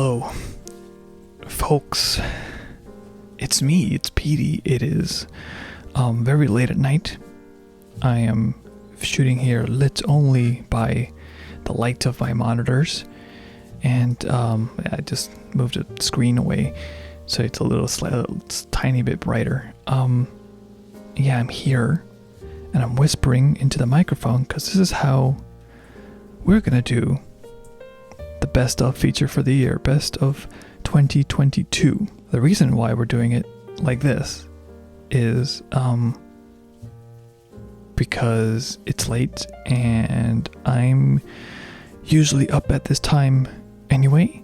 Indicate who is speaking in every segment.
Speaker 1: Hello, folks. It's me, it's Petey. It is very late at night. I am shooting here lit only by the light of my monitors. And I just moved the screen away so it's it's a tiny bit brighter. Yeah, I'm here and I'm whispering into the microphone because this is how we're gonna do the best of feature for the year, best of 2022. The reason why we're doing it like this is because it's late and I'm usually up at this time anyway,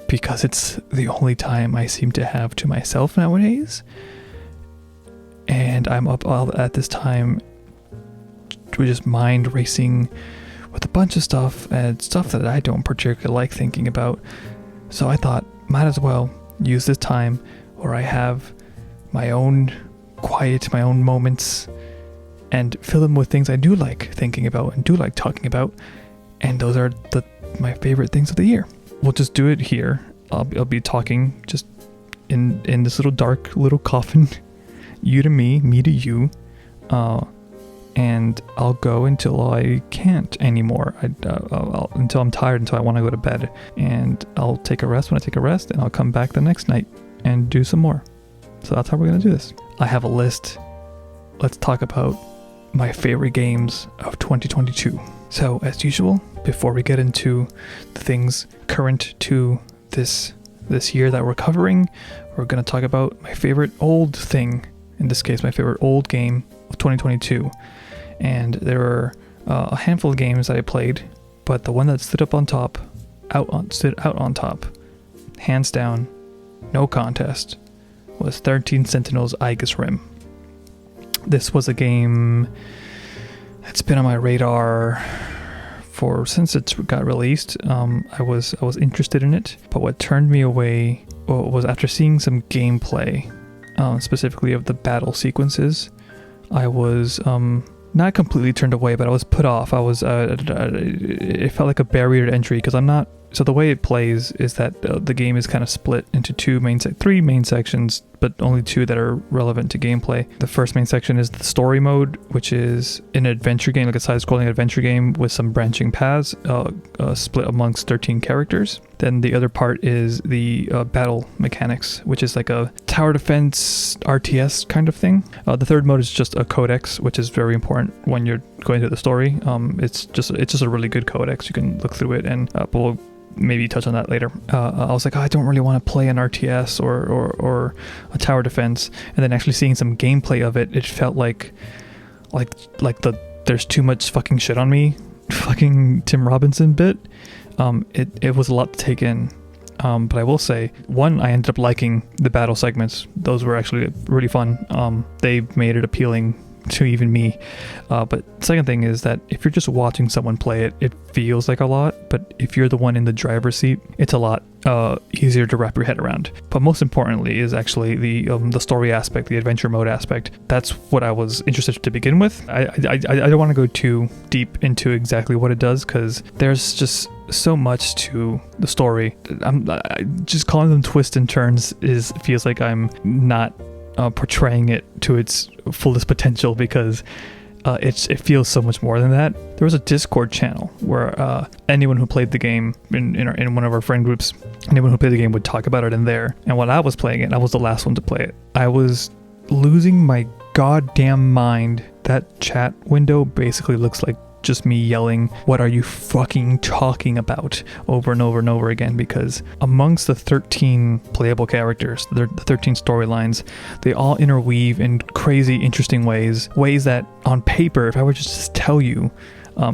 Speaker 1: because it's the only time I seem to have to myself nowadays, and I'm up all at this time with just mind racing with a bunch of stuff and stuff that I don't particularly like thinking about. So I thought, might as well use this time where I have my own quiet, my own moments, and fill them with things I do like thinking about and do like talking about. And those are my favorite things of the year. We'll just do it here. I'll be talking just in this little dark little coffin, you to me to you, and I'll go until I can't anymore. Until I'm tired, until I want to go to bed, and I'll take a rest when I take a rest, and I'll come back the next night and do some more. So that's how we're gonna do this. I have a list. Let's talk about my favorite games of 2022. So as usual, before we get into the things current to this year that we're covering, we're going to talk about my favorite old thing, in this case my favorite old game of 2022. And there are a handful of games that I played, but the one that stood on top, hands down, no contest, was 13 Sentinels Aegis Rim. This was a game that's been on my radar since it got released. I was interested in it, but what turned me away was after seeing some gameplay, specifically of the battle sequences. I was not completely turned away, but I was put off. It felt like a barrier to entry because I'm not. So the way it plays is that the game is kind of split into three main sections, but only two that are relevant to gameplay. The first main section is the story mode, which is an adventure game, like a side-scrolling adventure game with some branching paths, split amongst 13 characters. Then the other part is the battle mechanics, which is like a tower defense RTS kind of thing. The third mode is just a codex, which is very important when you're going through the story. It's just a really good codex. You can look through it, and we'll maybe touch on that later. I was like, I don't really want to play an RTS or a tower defense, and then actually seeing some gameplay of it, it felt like there's too much fucking shit on me, fucking Tim Robinson bit. It was a lot to take in, but I will say, one, I ended up liking the battle segments. Those were actually really fun. They made it appealing to even me, but second thing is that if you're just watching someone play it, it feels like a lot, but if you're the one in the driver's seat, it's a lot easier to wrap your head around. But most importantly is actually the story aspect, the adventure mode aspect. That's what I was interested to begin with. I don't want to go too deep into exactly what it does, because there's just so much to the story. I just calling them twists and turns feels like I'm not portraying it to its fullest potential, because it feels so much more than that. There was a Discord channel where anyone who played the game in one of our friend groups, anyone who played the game would talk about it in there. And while I was playing it, I was the last one to play it. I was losing my goddamn mind. That chat window basically looks like just me yelling, "What are you fucking talking about?" over and over and over again, because amongst the 13 playable characters, the 13 storylines, they all interweave in crazy interesting ways that on paper, if I were just to tell you,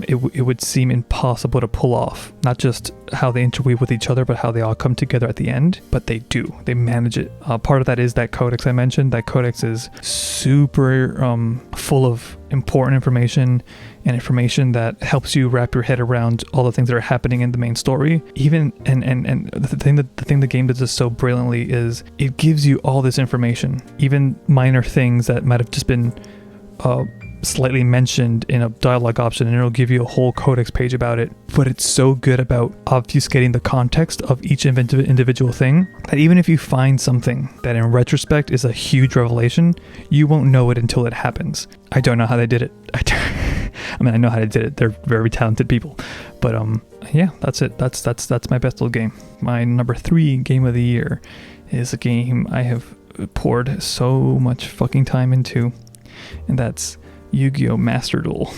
Speaker 1: it would seem impossible to pull off. Not just how they interweave with each other, but how they all come together at the end. But they do. They manage it. Part of that is that codex I mentioned. That codex is super full of important information, and information that helps you wrap your head around all the things that are happening in the main story. Even and the thing the game does this so brilliantly is it gives you all this information, even minor things that might have just been slightly mentioned in a dialogue option, and it'll give you a whole codex page about it. But it's so good about obfuscating the context of each individual thing that even if you find something that in retrospect is a huge revelation, you won't know it until it happens. I don't know how they did it. I mean, I know how they did it. They're very talented people. But yeah, that's it. That's my best little game. My number 3 game of the year is a game I have poured so much fucking time into, and that's Yu-Gi-Oh! Master Duel.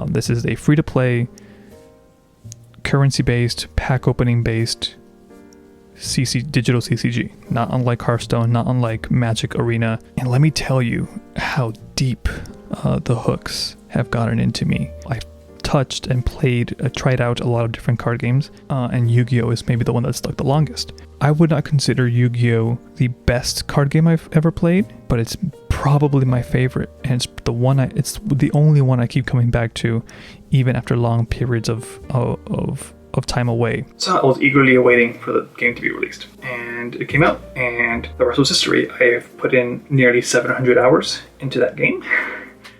Speaker 1: This is a free-to-play, currency-based, pack opening-based digital CCG. Not unlike Hearthstone, not unlike Magic Arena. And let me tell you how deep the hooks have gotten into me. I've touched and tried out a lot of different card games, and Yu-Gi-Oh! Is maybe the one that stuck the longest. I would not consider Yu-Gi-Oh! The best card game I've ever played, but it's probably my favorite, and it's the only one I keep coming back to, even after long periods of time away. So I was eagerly awaiting for the game to be released, and it came out, and the rest was history. I have put in nearly 700 hours into that game.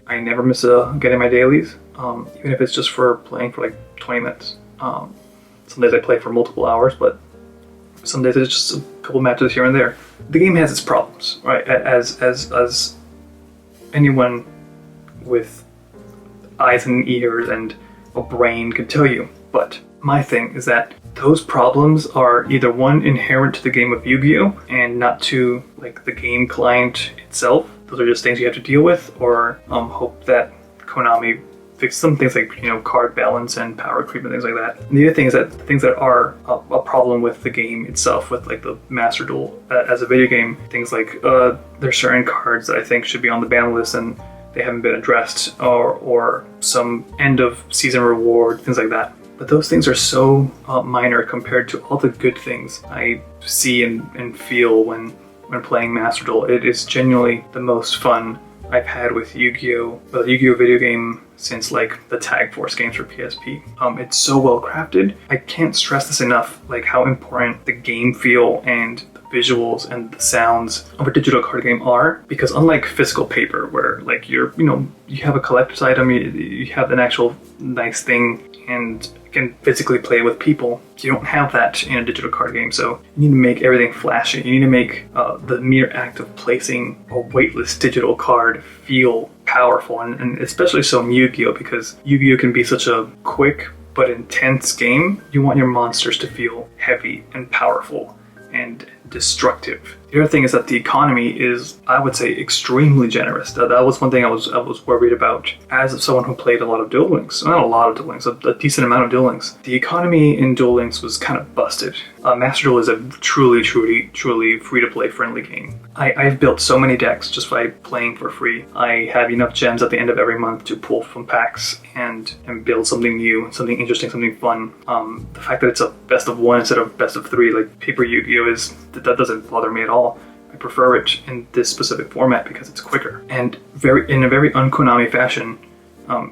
Speaker 1: I never miss getting my dailies, even if it's just for playing for like 20 minutes. Some days I play for multiple hours, but some days it's just a couple matches here and there. The game has its problems, right? As anyone with eyes and ears and a brain could tell you. But my thing is that those problems are either one, inherent to the game of Yu-Gi-Oh! And not to like the game client itself. Those are just things you have to deal with, or hope that Konami fix some things like, card balance and power creep and things like that. And the other thing is that things that are a problem with the game itself, with like the Master Duel as a video game, things like there's certain cards that I think should be on the ban list and they haven't been addressed, or some end of season reward, things like that. But those things are so minor compared to all the good things I see and feel when playing Master Duel. It is genuinely the most fun I've had with Yu-Gi-Oh! The Yu-Gi-Oh! Video game since like the Tag Force games for PSP. It's so well crafted. I can't stress this enough, like how important the game feel and the visuals and the sounds of a digital card game are, because unlike physical paper where like you have a collector's item, you have an actual nice thing and can physically play with people, you don't have that in a digital card game. So you need to make everything flashy. You need to make the mere act of placing a weightless digital card feel powerful, and especially so in Yu-Gi-Oh! Because Yu-Gi-Oh! Can be such a quick but intense game. You want your monsters to feel heavy and powerful and destructive. The other thing is that the economy is, I would say, extremely generous. That was one thing I was worried about as someone who played a lot of Duel Links. Not a lot of Duel Links, a decent amount of Duel Links. The economy in Duel Links was kind of busted. Master Duel is a truly free-to-play friendly game. I've built so many decks just by playing for free. I have enough gems at the end of every month to pull from packs and build something new, something interesting, something fun. The fact that it's a best of 1 instead of best of 3, like Paper Yu-Gi-Oh! That doesn't bother me at all. I prefer it in this specific format because it's quicker. And in a very un-Konami fashion,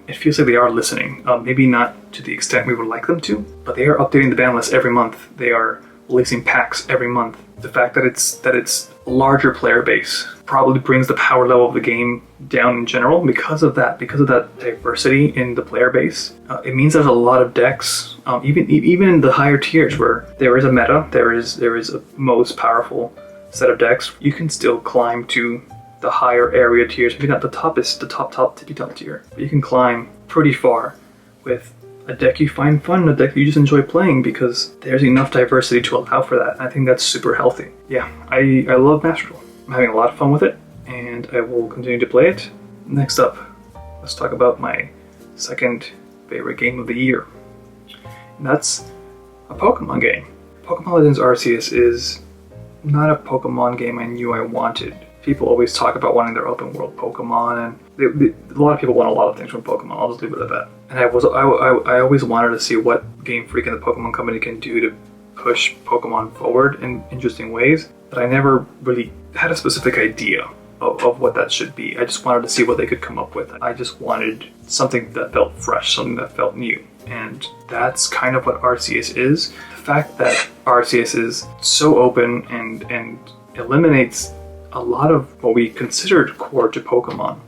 Speaker 1: it feels like they are listening. Maybe not to the extent we would like them to, but they are updating the ban list every month. They are releasing packs every month. The fact that it's a larger player base probably brings the power level of the game down in general because of that diversity in the player base. It means there's a lot of decks, even in the higher tiers where there is a meta, there is a most powerful set of decks. You can still climb to the higher area tiers. Maybe not the top tippy top tier, but you can climb pretty far with a deck you find fun, a deck you just enjoy playing, because there's enough diversity to allow for that. And I think that's super healthy. Yeah, I love Master Duel. I'm having a lot of fun with it, and I will continue to play it. Next up, let's talk about my second favorite game of the year. And that's a Pokemon game. Pokemon Legends Arceus is not a Pokemon game I knew I wanted. People always talk about wanting their open world Pokemon, and a lot of people want a lot of things from Pokemon. I'll just leave it at that. And I always wanted to see what Game Freak and the Pokemon Company can do to push Pokemon forward in interesting ways, but I never really had a specific idea of what that should be. I just wanted to see what they could come up with. I just wanted something that felt fresh, something that felt new. And that's kind of what Arceus is. The fact that Arceus is so open and eliminates a lot of what we considered core to Pokemon.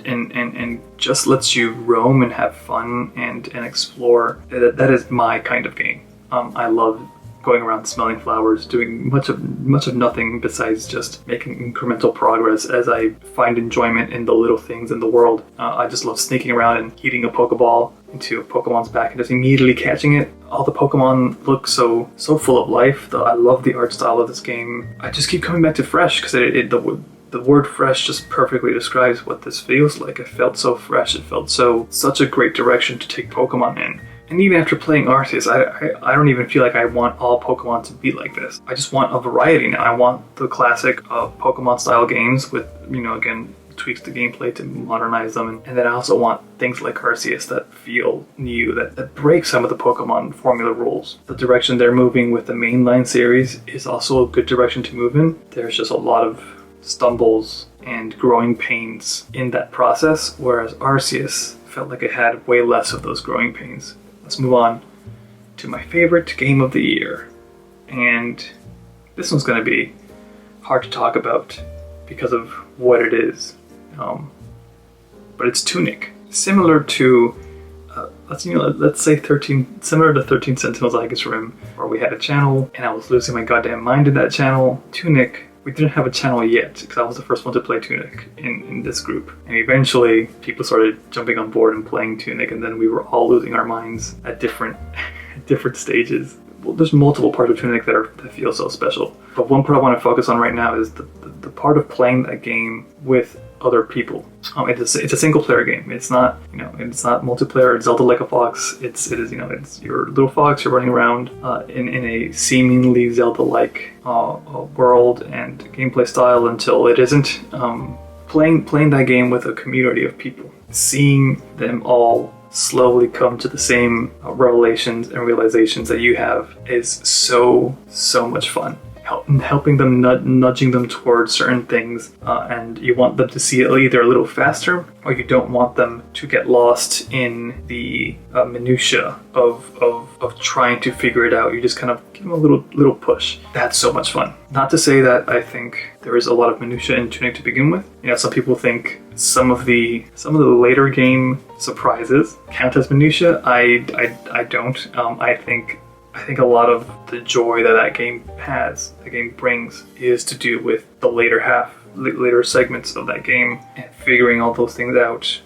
Speaker 1: and just lets you roam and have fun and explore. That is my kind of game. I love going around smelling flowers, doing much of nothing besides just making incremental progress as I find enjoyment in the little things in the world. I just love sneaking around and eating a Pokeball into a Pokemon's back and just immediately catching it. All the Pokemon look so full of life. I love the art style of this game. I just keep coming back to fresh because the word fresh just perfectly describes what this feels like. It felt so fresh. It felt such a great direction to take Pokemon in. And even after playing Arceus, I don't even feel like I want all Pokemon to be like this. I just want a variety now. I want the classic Pokemon style games with, again, tweaks to gameplay to modernize them. And then I also want things like Arceus that feel new, that break some of the Pokemon formula rules. The direction they're moving with the mainline series is also a good direction to move in. There's just a lot of stumbles and growing pains in that process, whereas Arceus felt like it had way less of those growing pains. Let's move on to my favorite game of the year. And this one's going to be hard to talk about because of what it is. But it's Tunic. Similar to, let's say 13, similar to 13 Sentinels Aegis Rim, where we had a channel and I was losing my goddamn mind in that channel. Tunic, we didn't have a channel yet because I was the first one to play Tunic in this group. And eventually people started jumping on board and playing Tunic, and then we were all losing our minds at different stages. Well, there's multiple parts of Tunic that feel so special. But one part I want to focus on right now is the part of playing that game with other people. It's a single player game. It's not, it's not multiplayer. It's Zelda like a fox. It's your little fox. You're running around in a seemingly Zelda-like world and gameplay style until it isn't. Playing that game with a community of people, seeing them all slowly come to the same revelations and realizations that you have is so much fun. Helping them, nudging them towards certain things, and you want them to see it either a little faster, or you don't want them to get lost in the minutia of trying to figure it out. You just kind of give them a little push. That's so much fun. Not to say that I think there is a lot of minutia in Tunic to begin with. Some people think some of the later game surprises count as minutia. I don't. I think a lot of the joy that game brings, is to do with the later segments of that game and figuring all those things out.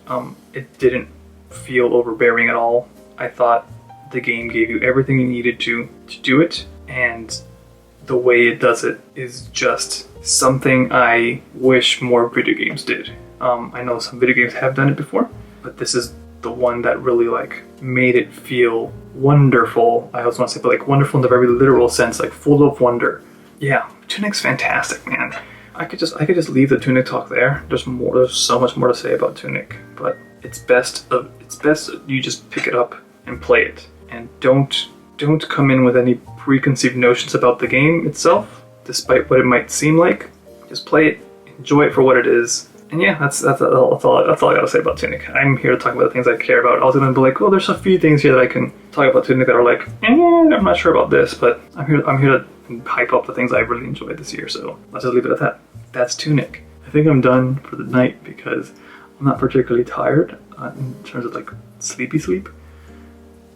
Speaker 1: It didn't feel overbearing at all. I thought the game gave you everything you needed to do it, and the way it does it is just something I wish more video games did. I know some video games have done it before, but this is the one that really made it feel wonderful. I also want to say, but wonderful in the very literal sense, full of wonder. Yeah, Tunic's fantastic, man. I could just leave the Tunic talk there. There's so much more to say about Tunic, but it's best you just pick it up and play it, and don't come in with any preconceived notions about the game itself, despite what it might seem like. Just play it, enjoy it for what it is. And yeah, that's all I gotta say about Tunic. I'm here to talk about the things I care about. I was gonna be like, there's a few things here that I can talk about Tunic that are I'm not sure about this, but I'm here to hype up the things I really enjoyed this year. So let's just leave it at that. That's Tunic. I think I'm done for the night because I'm not particularly tired in terms of sleepy sleep,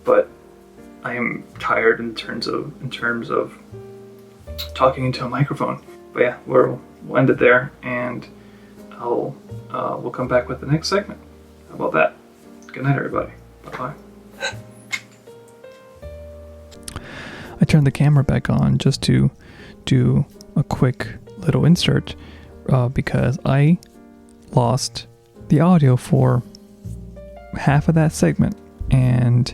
Speaker 1: but I am tired in terms of talking into a microphone. But yeah, we'll end it there, and we'll come back with the next segment. How about that? Good night, everybody. Bye-bye. I turned the camera back on just to do a quick little insert because I lost the audio for half of that segment, and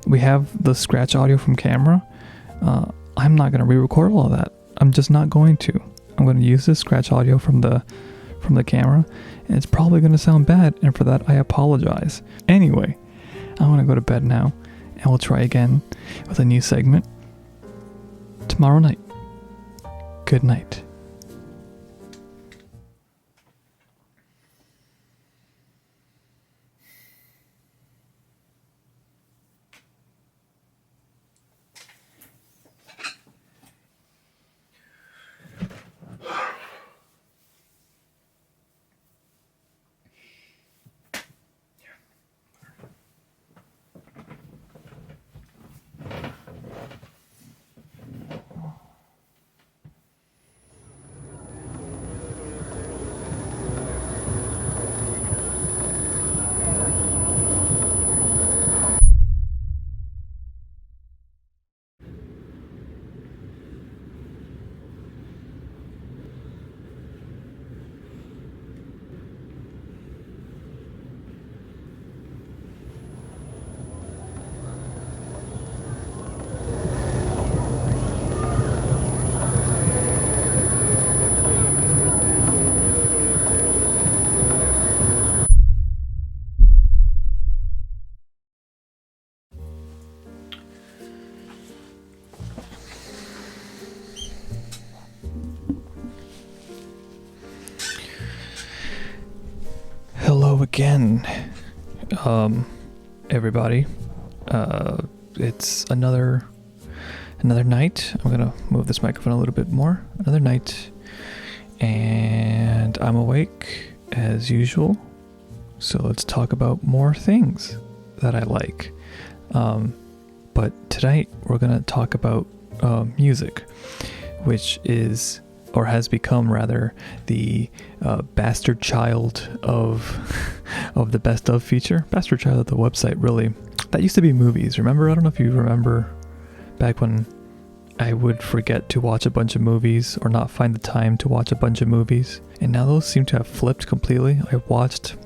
Speaker 1: we have the scratch audio from camera. I'm not going to re-record all of that. I'm just not going to. I'm going to use this scratch audio from the camera, and it's probably going to sound bad, and for that I apologize. Anyway, I want to go to bed now, and we'll try again with a new segment tomorrow night. Good night. again, everybody. It's another night. I'm gonna move this microphone a little bit more. Another night, and I'm awake as usual. So let's talk about more things that I like. But tonight we're gonna talk about music, which is, or has become rather, the bastard child of the best of feature. Bastard child of the website, really. That used to be movies, remember? I don't know if you remember back when I would forget to watch a bunch of movies or not find the time to watch a bunch of movies. And now those seem to have flipped completely. I watched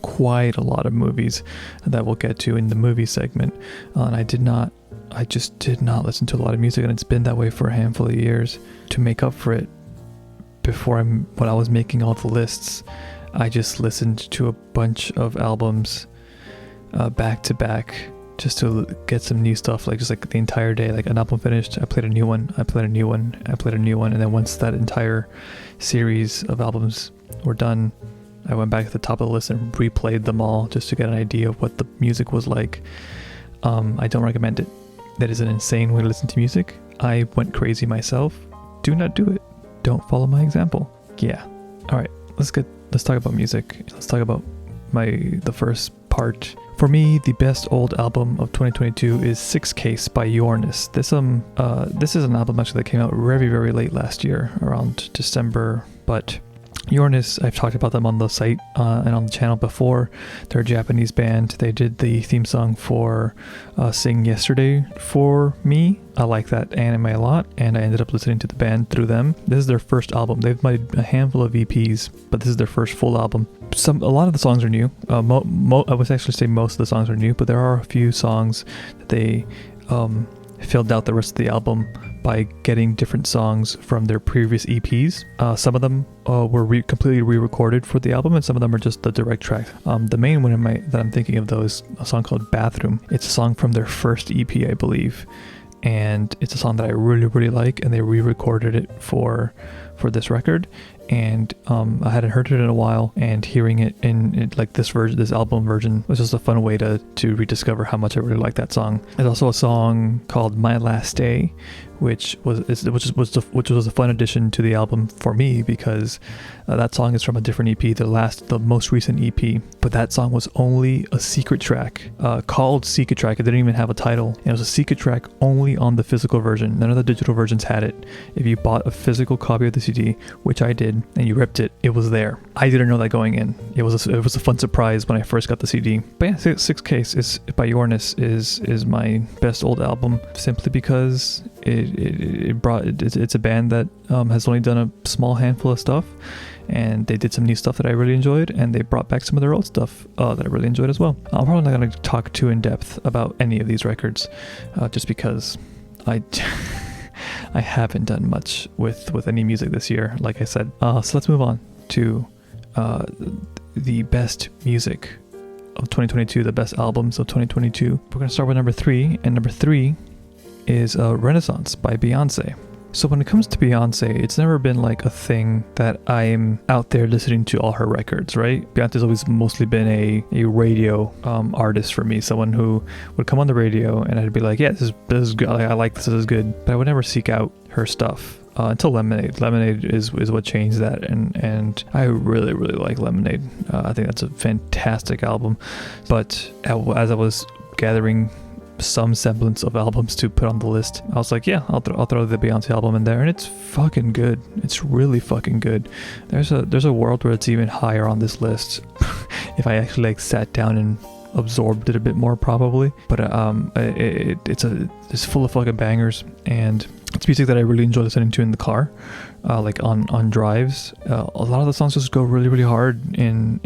Speaker 1: quite a lot of movies that we'll get to in the movie segment. And I just did not listen to a lot of music, and it's been that way for a handful of years. To make up for it, when I was making all the lists, I just listened to a bunch of albums back to back just to get some new stuff, like just like the entire day. Like an album finished, I played a new one, I played a new one, I played a new one, and then once that entire series of albums were done, I went back to the top of the list and replayed them all just to get an idea of what the music was like. I don't recommend it. That is an insane way to listen to music. I went crazy myself. Do not do it. Don't follow my example. Yeah. All right. Let's talk about music. Let's talk about the first part. For me, the best old album of 2022 is Six Case by Yornis. This is an album actually that came out very, very late last year, around December, but Yornis, I've talked about them on the site and on the channel before. They're a Japanese band. They did the theme song for Sing Yesterday for me. I like that anime a lot, and I ended up listening to the band through them. This is their first album. They've made a handful of EPs, but this is their first full album. A lot of the songs are new. I would actually say most of the songs are new, but there are a few songs that they filled out the rest of the album by getting different songs from their previous EPs. Some of them were completely re-recorded for the album, and some of them are just the direct track. The main one that I'm thinking of, though, is a song called Bathroom. It's a song from their first EP, I believe, and it's a song that I really, really like, and they re-recorded it for this record. And I hadn't heard it in a while, and hearing it in like this album version was just a fun way to rediscover how much I really like that song. There's also a song called My Last Day, which was a fun addition to the album for me, because that song is from a different EP, the most recent EP. But that song was only a secret track called Secret Track. It didn't even have a title. And it was a secret track only on the physical version. None of the digital versions had it. If you bought a physical copy of the CD, which I did, and you ripped it, it was there. I didn't know that going in. It was a fun surprise when I first got the CD. But yeah, Six Case is by Yornis is my best old album, simply because it's a band that has only done a small handful of stuff, and they did some new stuff that I really enjoyed, and they brought back some of their old stuff that I really enjoyed as well. I'm probably not going to talk too in depth about any of these records, just because I haven't done much with any music this year, like I said. So let's move on to the best music of 2022, the best albums of 2022. We're going to start with number 3, and number 3 is Renaissance by Beyonce. So when it comes to Beyonce, it's never been like a thing that I'm out there listening to all her records, right? Beyonce's always mostly been a radio artist for me, someone who would come on the radio and I'd be like, yeah, this is good. I like this is good, but I would never seek out her stuff until Lemonade. Lemonade is what changed that, and I really, really like Lemonade. I think that's a fantastic album. But as I was gathering some semblance of albums to put on the list, I was like, yeah, I'll throw the Beyonce album in there, and it's fucking good. It's really fucking good. There's a world where it's even higher on this list if I actually like sat down and absorbed it a bit more, probably. But it's full of fucking bangers, and it's music that I really enjoy listening to in the car, like on drives. A lot of the songs just go really, really hard, and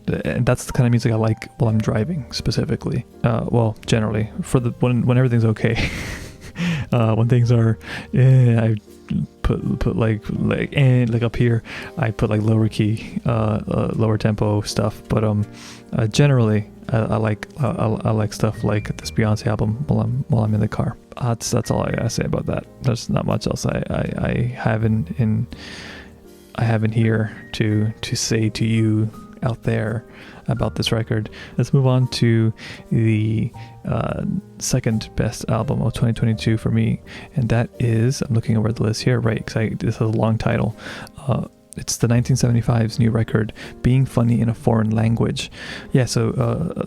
Speaker 1: that's the kind of music I like while I'm driving, specifically. Well, generally when everything's okay. When things are, I put like up here, I put like lower key, lower tempo stuff. But generally, I like stuff like this Beyonce album while I'm in the car. That's all I gotta say about that. There's not much else I have in here to say to you out there about this record. Let's move on to the second best album of 2022 for me, and that is, I'm looking over the list here, right, because this has a long title. It's the 1975's new record, Being Funny in a Foreign Language. Yeah, so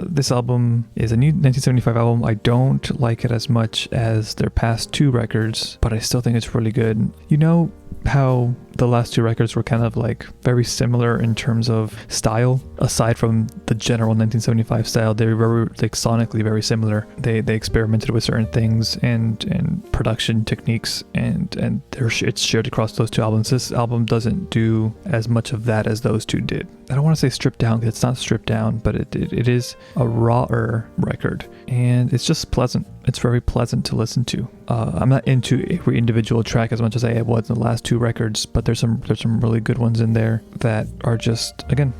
Speaker 1: this album is a new 1975 album. I don't like it as much as their past two records, but I still think it's really good. You know how the last two records were kind of like very similar in terms of style? Aside from the general 1975 style, they were very, like, sonically very similar. They experimented with certain things and production techniques, and it's shared across those two albums. This album doesn't do as much of that as those two did. I don't want to say stripped down, because it's not stripped down, but it is a rawer record, and it's just pleasant. It's very pleasant to listen to. I'm not into every individual track as much as I was in the last two records, but there's some really good ones in there that are just, again,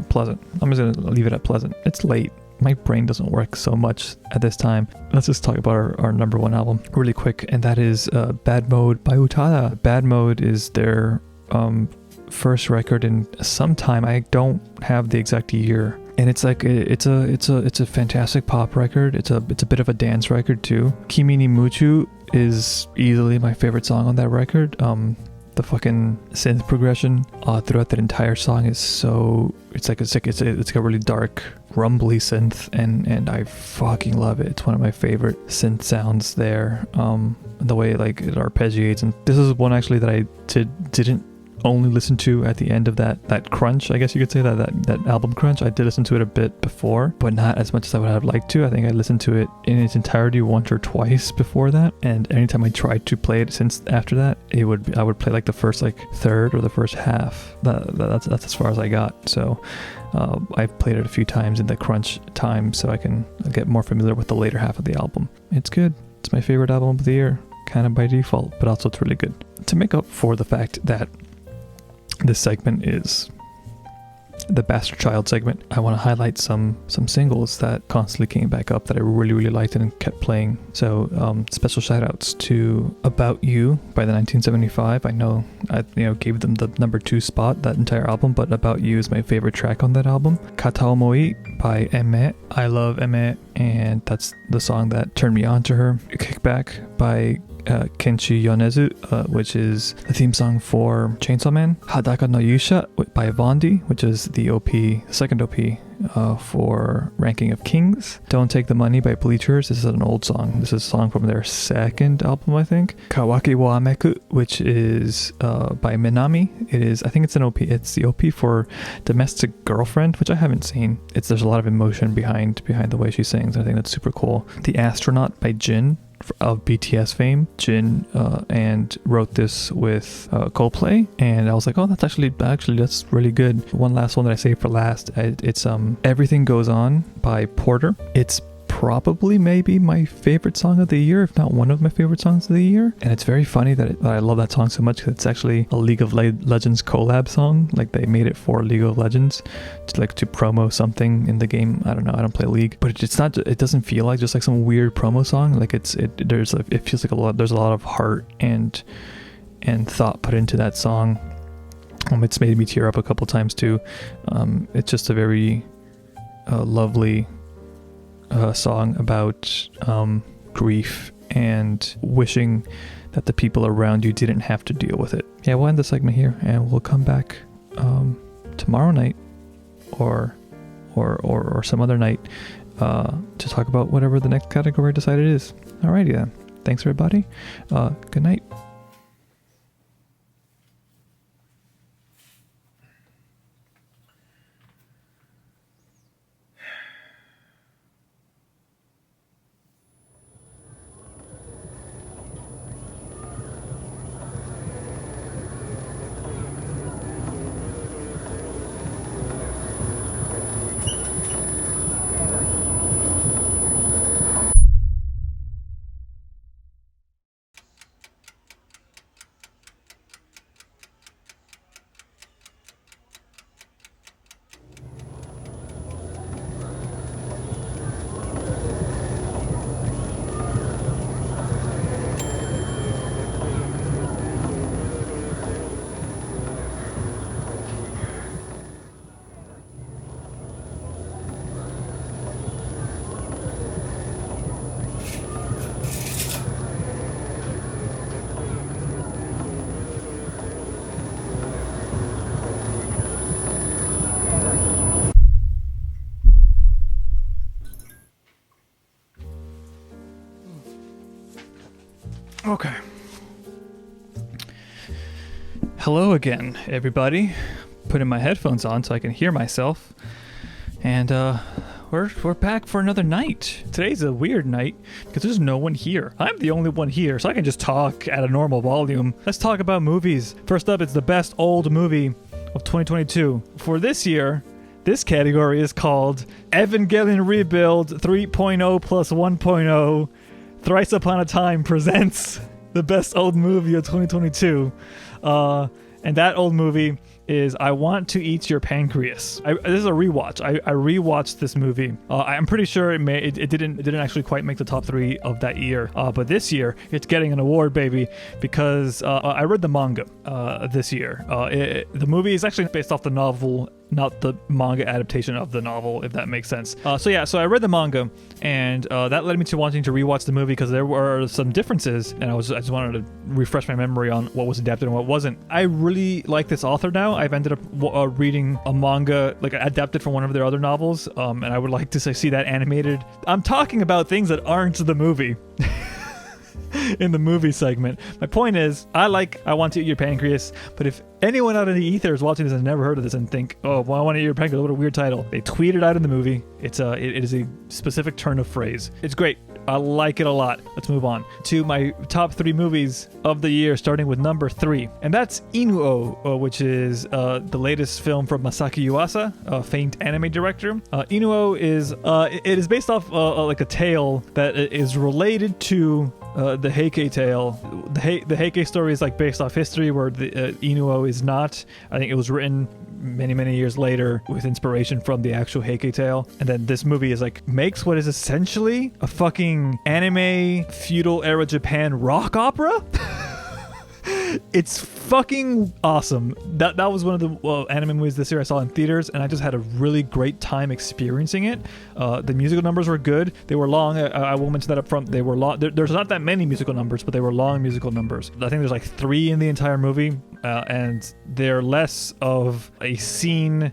Speaker 1: pleasant. I'm just gonna leave it at pleasant. It's late. My brain doesn't work so much at this time. Let's just talk about our number one album really quick, and that is Bad Mode by Utada. Bad Mode is their first record in some time. I don't have the exact year, and it's like it's a fantastic pop record. It's a bit of a dance record too. Kimi ni Muchu is easily my favorite song on that record. The fucking synth progression throughout that entire song is so, it's like a really dark, rumbly synth, and I fucking love it. It's one of my favorite synth sounds there. The way, like, it arpeggiates, and this is one actually that I didn't only listen to at the end of that crunch, I guess you could say, that album crunch. I did listen to it a bit before, but not as much as I would have liked to. I think I listened to it in its entirety once or twice before that, and anytime I tried to play it since after that, I would play like the first like third or the first half. That's as far as I got. So I've played it a few times in the crunch time, so I can get more familiar with the later half of the album. It's good. It's my favorite album of the year, kind of by default, but also it's really good. To make up for the fact that this segment is the Bastard Child segment, I want to highlight some singles that constantly came back up that I really liked and kept playing. So special shout outs to About You by the 1975. I know I gave them the number 2 spot, that entire album, but About You is my favorite track on that album. Kataomoi by Eme. I love Eme, and that's the song that turned me on to her. Kickback by Kenshi Yonezu, which is the theme song for Chainsaw Man. Hadaka no Yusha by Vondi, which is the second OP for Ranking of Kings. Don't Take the Money by Bleachers. This is an old song. This is a song from their second album, I think. Kawaki wa Ameku, which is by Minami. I think it's an OP. It's the OP for Domestic Girlfriend, which I haven't seen. There's a lot of emotion behind the way she sings. I think that's super cool. The Astronaut by Jin, of BTS fame. Jin and wrote this with Coldplay, and I was like, oh, that's actually that's really good. One last one that I saved for last, it's Everything Goes On by Porter. It's probably maybe my favorite song of the year, if not one of my favorite songs of the year. And it's very funny that I love that song so much, because it's actually a League of Legends collab song. Like, they made it for League of Legends to promo something in the game. I don't know, I don't play League, but it's not, it doesn't feel like just like some weird promo song. Like it feels like there's a lot of heart and thought put into that song. It's made me tear up a couple times too. It's just a very lovely song about grief and wishing that the people around you didn't have to deal with it. Yeah, we'll end the segment here, and we'll come back tomorrow night or some other night to talk about whatever the next category decided is. Alrighty then. Thanks everybody. Good night. Okay. Hello again, everybody. Putting my headphones on so I can hear myself. And we're back for another night. Today's a weird night because there's no one here. I'm the only one here, so I can just talk at a normal volume. Let's talk about movies. First up, it's the best old movie of 2022. For this year, this category is called Evangelion Rebuild 3.0 plus 1.0. Thrice Upon a Time presents the best old movie of 2022. And that old movie is I Want to Eat Your Pancreas. This is a rewatch. I rewatched this movie. I'm pretty sure it didn't actually quite make the top 3 of that year. But this year it's getting an award, baby, because I read the manga this year. The movie is actually based off the novel, not the manga adaptation of the novel, if that makes sense. So I read the manga, and that led me to wanting to rewatch the movie because there were some differences, and I just wanted to refresh my memory on what was adapted and what wasn't. I really like this author now. I've ended up reading a manga like adapted from one of their other novels, and I would like to see that animated. I'm talking about things that aren't the movie. In the movie segment. My point is, I Want to Eat Your Pancreas, but if anyone out in the ether is watching this and never heard of this and think, oh, well, I Want to Eat Your Pancreas, what a weird title. They tweet it out in the movie. It is a specific turn of phrase. It's great. I like it a lot. Let's move on to my top 3 movies of the year, starting with number 3. And that's Inuo, which is the latest film from Masaki Yuasa, a famed anime director. Inuo is based off like a tale that is related to the Heike tale. The Heike story is like based off history, where the Inuo is not. I think it was written many years later with inspiration from the actual Heike tale. And then this movie is like makes what is essentially a fucking anime feudal era Japan rock opera. It's fucking awesome. That was one of the anime movies this year I saw in theaters, and I just had a really great time experiencing it. The musical numbers were good. They were long. I will mention that up front. They were long. There's not that many musical numbers, but they were long musical numbers. I think there's like 3 in the entire movie, and they're less of a scene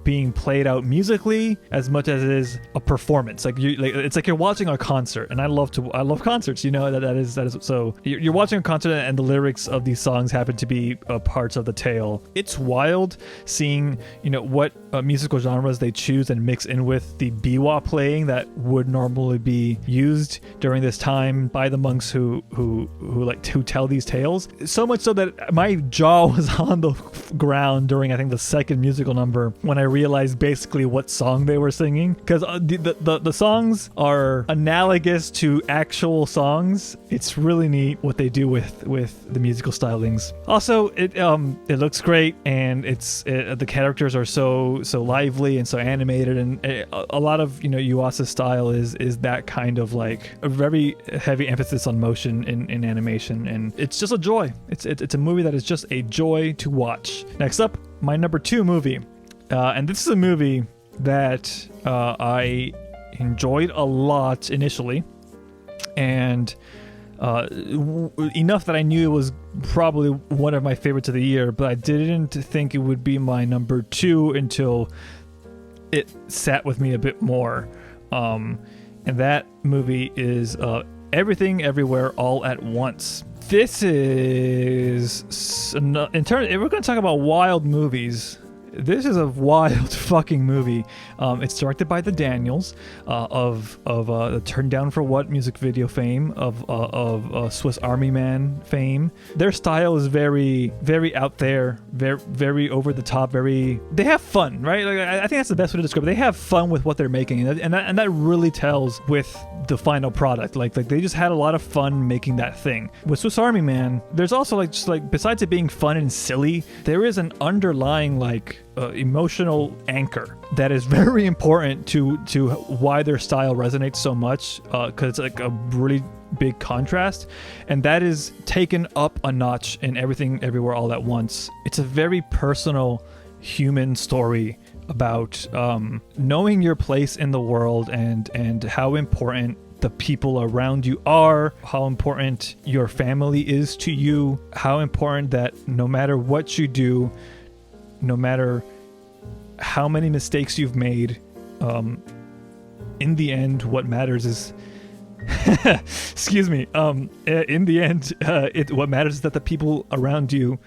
Speaker 1: being played out musically as much as it is a performance. It's like you're watching a concert, and I love concerts. You know that is so you're watching a concert, and the lyrics of these songs happen to be parts of the tale. It's wild seeing what musical genres they choose and mix in with the biwa playing that would normally be used during this time by the monks who tell these tales. So much so that my jaw was on the ground during I think the second musical number when I realized basically what song they were singing, because the songs are analogous to actual songs. It's really neat what they do with the musical stylings. Also, it looks great, and the characters are so lively and so animated, and a lot of Yuasa's style is that kind of like a very heavy emphasis on motion in animation, and it's just a joy. It's a movie that is just a joy to watch. Next up, my number 2 movie, and this is a movie that I enjoyed a lot initially, and enough that I knew it was probably one of my favorites of the year, but I didn't think it would be my number 2 until it sat with me a bit more. And that movie is Everything Everywhere All at Once. This is, if we're going to talk about wild movies, this is a wild fucking movie. It's directed by the Daniels of the Turn Down for What music video fame, of Swiss Army Man fame. Their style is very, very out there, very, very over the top. They have fun, right? Like, I think that's the best way to describe it. They have fun with what they're making, and that really tells with the final product. Like they just had a lot of fun making that thing. With Swiss Army Man, there's also besides it being fun and silly, there is an underlying emotional anchor that is very important to why their style resonates so much, because it's like a really big contrast, and that is taken up a notch in Everything Everywhere All at Once. It's a very personal human story about knowing your place in the world and how important the people around you are, how important your family is to you, how important that no matter what you do, no matter how many mistakes you've made, in the end, what matters is Excuse me. In the end, what matters is that the people around you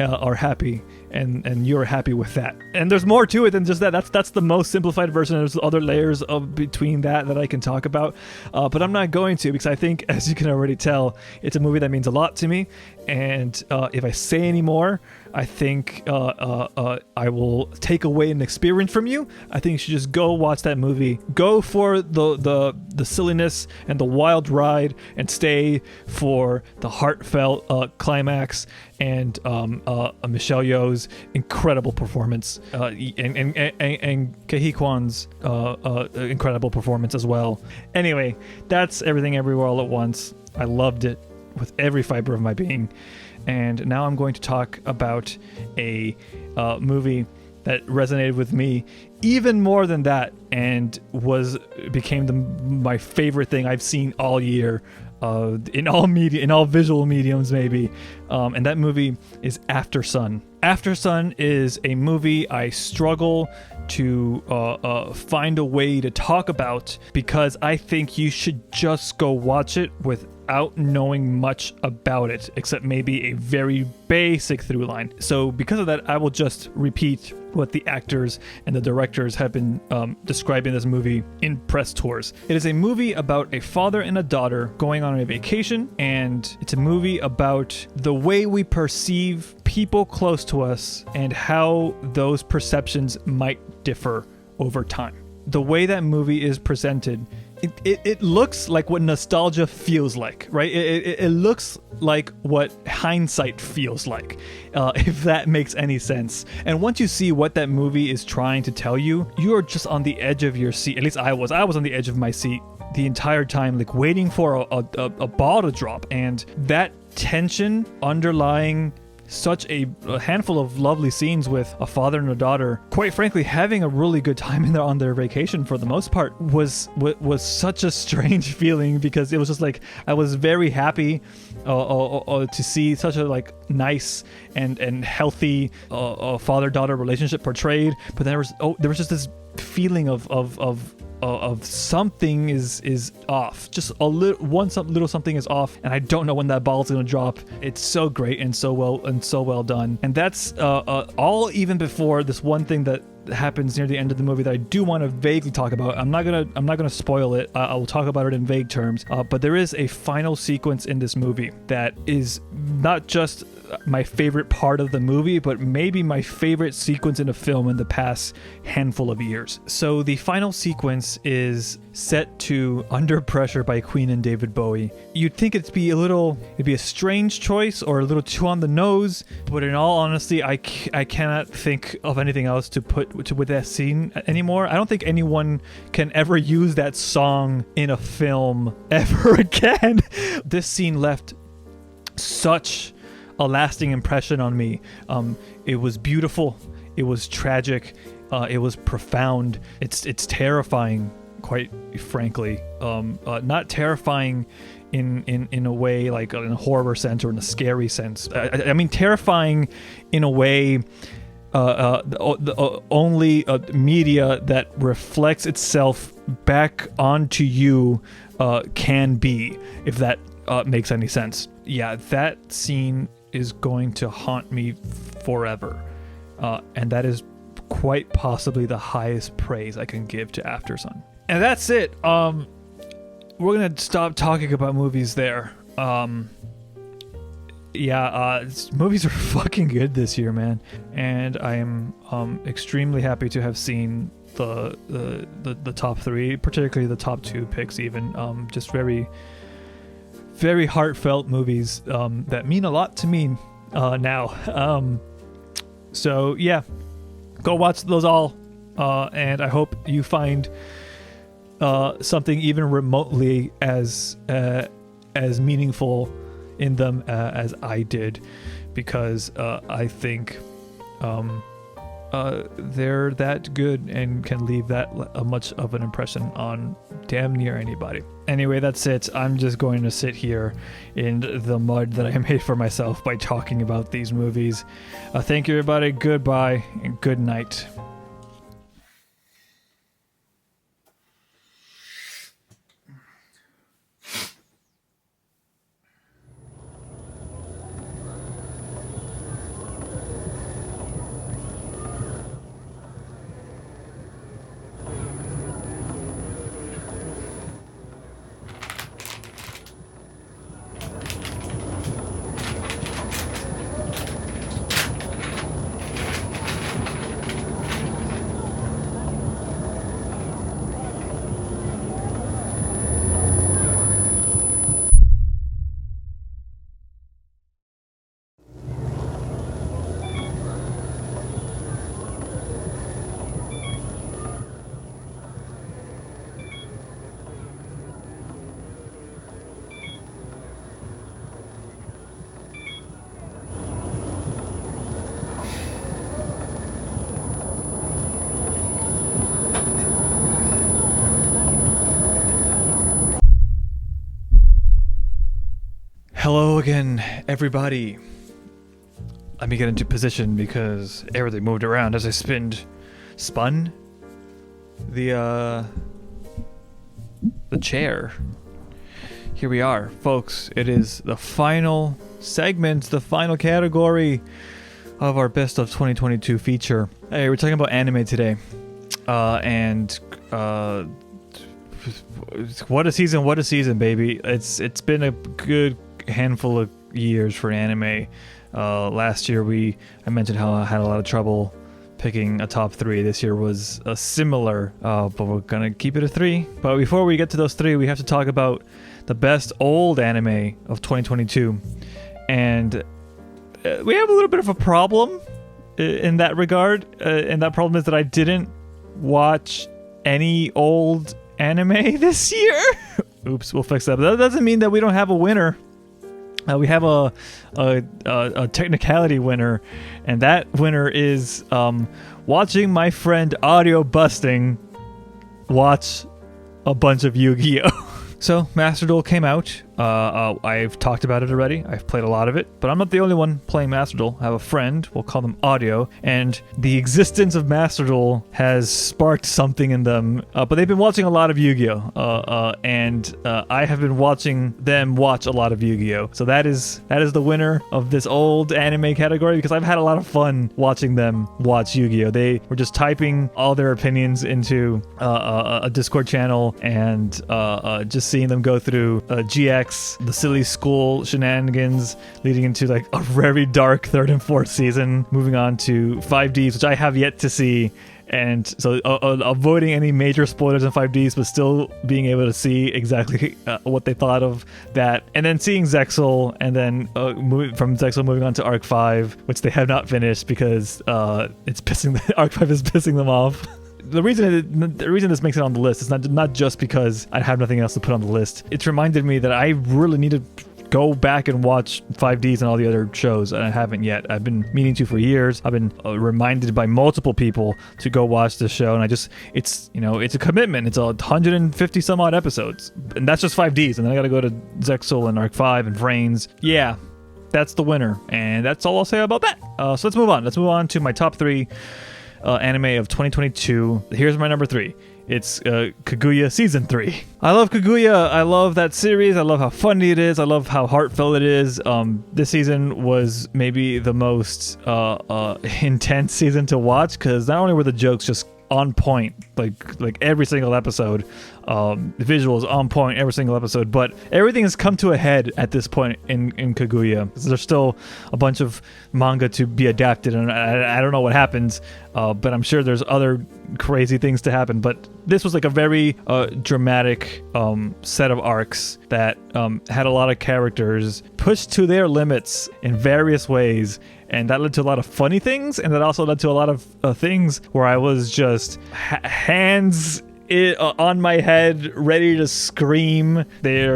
Speaker 1: are happy, and you're happy with that. And there's more to it than just that. That's the most simplified version. There's other layers of between that I can talk about, but I'm not going to, because I think, as you can already tell, it's a movie that means a lot to me. And if I say any more, I think I will take away an experience from you. I think you should just go watch that movie. Go for the silliness and the wild ride, and stay for the heartfelt climax and Michelle Yeoh's incredible performance, and Ke Kwan's incredible performance as well. Anyway, that's Everything Everywhere All at Once. I loved it with every fiber of my being. And now I'm going to talk about a movie that resonated with me even more than that, and became my favorite thing I've seen all year, in all visual mediums maybe. And that movie is After Sun. After Sun is a movie I struggle to find a way to talk about, because I think you should just go watch it without knowing much about it, except maybe a very basic through line. So because of that, I will just repeat what the actors and the directors have been describing this movie in press tours. It is a movie about a father and a daughter going on a vacation, and it's a movie about the way we perceive people close to us and how those perceptions might differ over time. The way that movie is presented, it looks like what nostalgia feels like, right? It looks like what hindsight feels like, if that makes any sense. And once you see what that movie is trying to tell you, you are just on the edge of your seat. At least I was on the edge of my seat the entire time, like waiting for a ball to drop. And that tension underlying such a handful of lovely scenes with a father and a daughter, quite frankly, having a really good time on their vacation for the most part, was such a strange feeling, because it was just like, I was very happy to see such a like nice and healthy father-daughter relationship portrayed, but there was just this feeling of something is off. Just little something is off, and I don't know when that ball's gonna drop. It's so great and so well done. And that's all even before this one thing that happens near the end of the movie that I do want to vaguely talk about. I'm not gonna spoil it. I will talk about it in vague terms. But there is a final sequence in this movie that is not just my favorite part of the movie, but maybe my favorite sequence in a film in the past handful of years. So the final sequence is set to Under Pressure by Queen and David Bowie. You'd think it'd be a strange choice or a little too on the nose, but in all honesty, I cannot think of anything else to put with that scene anymore. I don't think anyone can ever use that song in a film ever again. This scene left such a lasting impression on me. It was beautiful, it was tragic, it was profound, it's terrifying, quite frankly. Not terrifying in a way like in a horror sense or in a scary sense. I mean terrifying in a way only media that reflects itself back onto you can be, if that makes any sense. Yeah, that scene is going to haunt me forever, and that is quite possibly the highest praise I can give to After Sun. And that's it. We're gonna stop talking about movies there. Movies are fucking good this year, man, and I am extremely happy to have seen the top three, particularly the top two picks even. Just very, very heartfelt movies that mean a lot to me now. So yeah, go watch those all, and I hope you find something even remotely as meaningful in them as I did, because I think they're that good and can leave that much of an impression on damn near anybody. Anyway, that's it. I'm just going to sit here in the mud that I made for myself by talking about these movies. Thank you, everybody. Goodbye and good night. Hello again, everybody. Let me get into position because everything moved around as I spun the chair. Here we are, folks. It is the final segment, the final category of our best of 2022 feature. Hey, we're talking about anime today. What a season, baby. It's been a good handful of years for anime. Last year I mentioned how I had a lot of trouble picking a top 3. This year was a similar, but we're gonna keep it a 3. But before we get to those 3, we have to talk about the best old anime of 2022. And we have a little bit of a problem in that regard. And that problem is that I didn't watch any old anime this year. Oops, we'll fix that. But that doesn't mean that we don't have a winner. We have a technicality winner, and that winner is watching my friend Audio Busting watch a bunch of Yu-Gi-Oh! So, Master Duel came out. I've talked about it already. I've played a lot of it, but I'm not the only one playing Master Duel. I have a friend, we'll call them Audio, and the existence of Master Duel has sparked something in them. But they've been watching a lot of Yu-Gi-Oh! And I have been watching them watch a lot of Yu-Gi-Oh! So that is the winner of this old anime category, because I've had a lot of fun watching them watch Yu-Gi-Oh! They were just typing all their opinions into a Discord channel, and just seeing them go through GX, the silly school shenanigans leading into like a very dark 3rd and 4th season, moving on to 5Ds, which I have yet to see, and so avoiding any major spoilers in 5Ds, but still being able to see exactly what they thought of that, and then seeing Zexal, and then from Zexal moving on to Arc 5, which they have not finished because it's pissing Arc 5 is pissing them off. The reason this makes it on the list is not just because I have nothing else to put on the list. It's reminded me that I really need to go back and watch 5Ds and all the other shows, and I haven't yet. I've been meaning to for years. I've been reminded by multiple people to go watch this show, and it's a commitment. It's 150 some odd episodes, and that's just 5Ds, and then I gotta go to Zexal and Arc 5 and Vrains. Yeah, that's the winner, and that's all I'll say about that. So let's move on. Let's move on to my top 3 anime of 2022. Here's my number 3. It's Kaguya Season 3. I love Kaguya. I love that series. I love how funny it is. I love how heartfelt it is. This season was maybe the most intense season to watch, because not only were the jokes just on point, like every single episode, the visuals on point every single episode, but everything has come to a head at this point in Kaguya. There's still a bunch of manga to be adapted, and I don't know what happens, but I'm sure there's other crazy things to happen. But this was like a very dramatic set of arcs that had a lot of characters pushed to their limits in various ways, and that led to a lot of funny things, and that also led to a lot of things where I was just hands on my head, ready to scream. They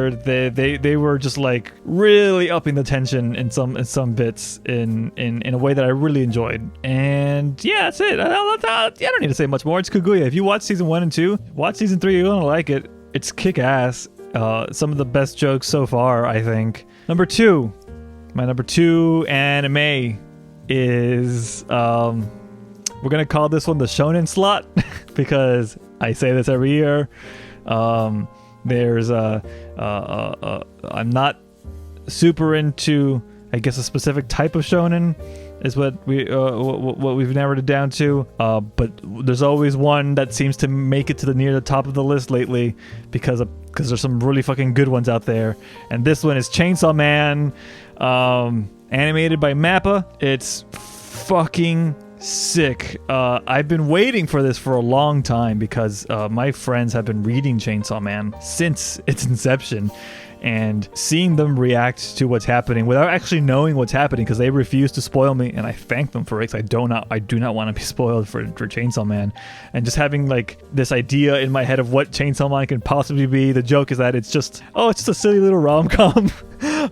Speaker 1: were just like really upping the tension in some bits in a way that I really enjoyed. And yeah, that's it. I don't need to say much more. It's Kaguya. If you watch season 1 and 2, watch season 3. You're gonna like it. It's kick ass. Some of the best jokes so far, I think. Number 2. My number 2 anime is we're gonna call this one the shonen slot because I say this every year. There's I'm not super into, I guess, a specific type of shonen is what we've narrowed it down to. But there's always one that seems to make it to near the top of the list lately because there's some really fucking good ones out there. And this one is Chainsaw Man, animated by Mappa. It's fucking sick. I've been waiting for this for a long time because my friends have been reading Chainsaw Man since its inception, and seeing them react to what's happening without actually knowing what's happening, because they refuse to spoil me, and I thank them for it, because I do not want to be spoiled for Chainsaw Man. And just having like this idea in my head of what Chainsaw Man can possibly be. The joke is that it's just a silly little rom-com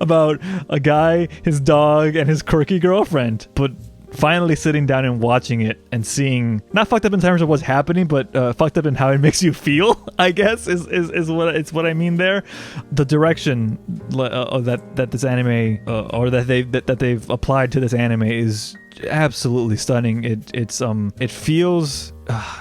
Speaker 1: about a guy, his dog, and his quirky girlfriend. But
Speaker 2: finally sitting down and watching it and seeing, not fucked up in terms of what's happening, but fucked up in how it makes you feel, I guess is what I mean there. The direction that this anime or that they've applied to this anime is absolutely stunning. It feels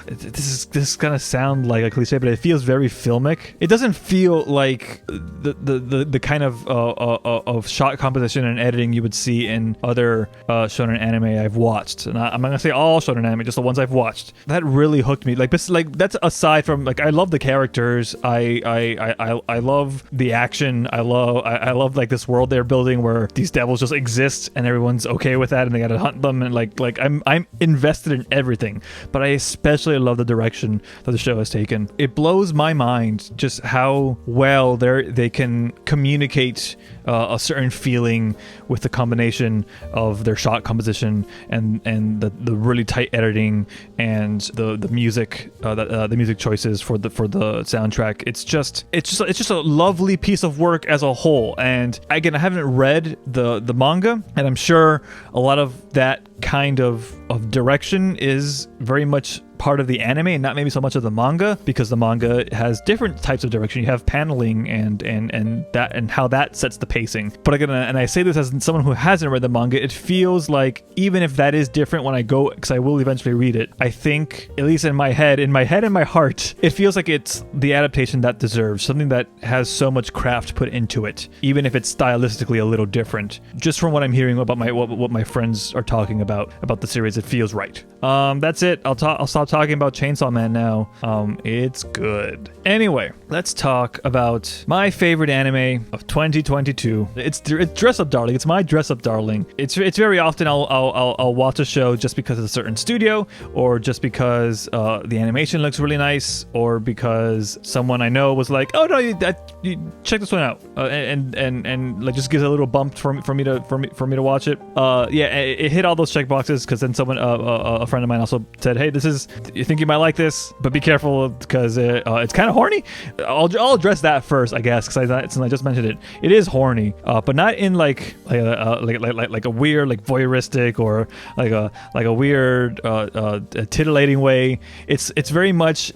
Speaker 2: this is gonna sound like a cliche, but it feels very filmic. It doesn't feel like the kind of shot composition and editing you would see in other shonen anime I've watched. And I'm not gonna say all shonen anime, just the ones I've watched. That really hooked me. Like that's aside from, like, I love the characters. I love the action. I love like this world they're building where these devils just exist and everyone's okay with that and they gotta hunt them, and like I'm invested in everything. But I especially love the direction that the show has taken. It blows my mind just how well they can communicate a certain feeling with the combination of their shot composition and the really tight editing and the music the music choices for the soundtrack. It's just a lovely piece of work as a whole. And again, I haven't read the manga, and I'm sure a lot of that kind of direction is very much part of the anime and not maybe so much of the manga, because the manga has different types of direction. You have paneling and that, and how that sets the pacing. But again, and I say this as someone who hasn't read the manga, it feels like even if that is different when I go, because I will eventually read it, I think, at least in my head and my heart, it feels like it's the adaptation that deserves, something that has so much craft put into it, even if it's stylistically a little different. Just from what I'm hearing about what my friends are talking about the series, it feels right. That's it. I'll stop talking about Chainsaw Man now. It's good. Anyway, let's talk about my favorite anime of 2022. It's Dress Up Darling. It's my Dress Up Darling. It's very often I'll watch a show just because it's a certain studio, or just because the animation looks really nice, or because someone I know was like, oh no, you check this one out, and like just gives a little bump for me to watch it. It hit all those check boxes, because then someone a friend of mine also said, hey, you think you might like this, but be careful because it's kind of horny. I'll address that first, I guess, because since I just mentioned it, it is horny, but not in like a weird, like, voyeuristic, or like a weird titillating way. It's very much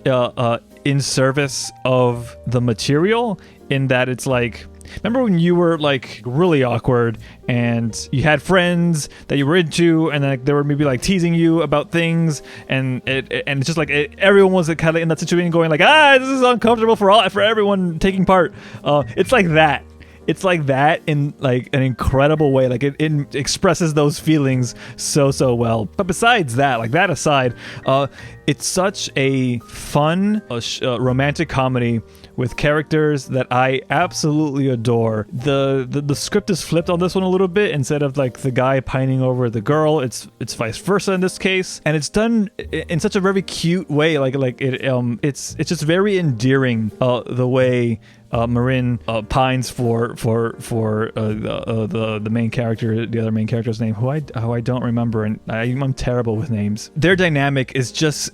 Speaker 2: in service of the material, in that it's like, remember when you were like really awkward and you had friends that you were into, and like they were maybe like teasing you about things, and it's just like everyone was kind of in that situation going like, this is uncomfortable for everyone taking part. It's like that. It's like that in like an incredible way. Like it expresses those feelings so well. But besides that, like that aside, it's such a fun romantic comedy with characters that I absolutely adore. The script is flipped on this one a little bit. Instead of like the guy pining over the girl, it's vice versa in this case, and it's done in such a very cute way. It's just very endearing, the way Marin pines for the main character, the other main character's name, who I don't remember, and I'm terrible with names. Their dynamic is just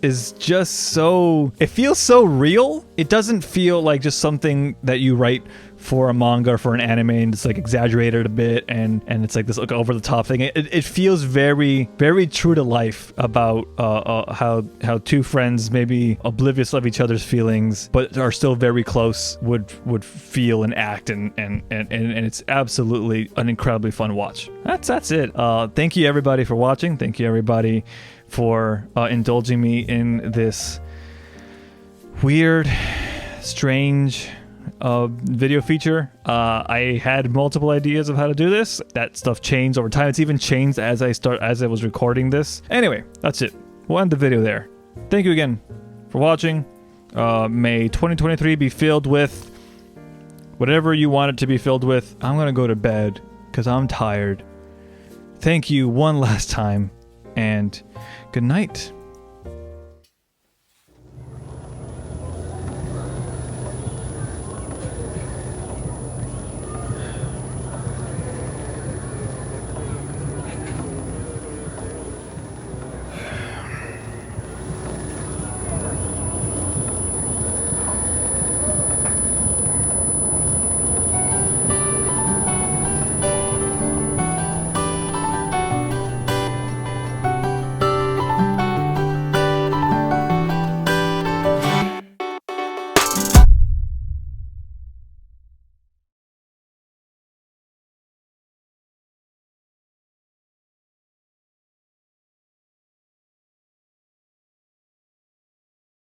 Speaker 2: so, it feels so real. It doesn't feel like just something that you write for a manga or for an anime and it's like exaggerated a bit, and it's like this like over the top thing. It feels very, very true to life about how two friends, maybe oblivious of each other's feelings but are still very close, would feel and act, and it's absolutely an incredibly fun watch. That's it. Thank you everybody for watching. Thank you everybody for indulging me in this weird, strange video feature. I had multiple ideas of how to do this. That stuff changed over time. It's even changed as I was recording this. Anyway, that's it. We'll end the video there. Thank you again for watching. May 2023 be filled with whatever you want it to be filled with. I'm gonna go to bed because I'm tired. Thank you one last time, and good night.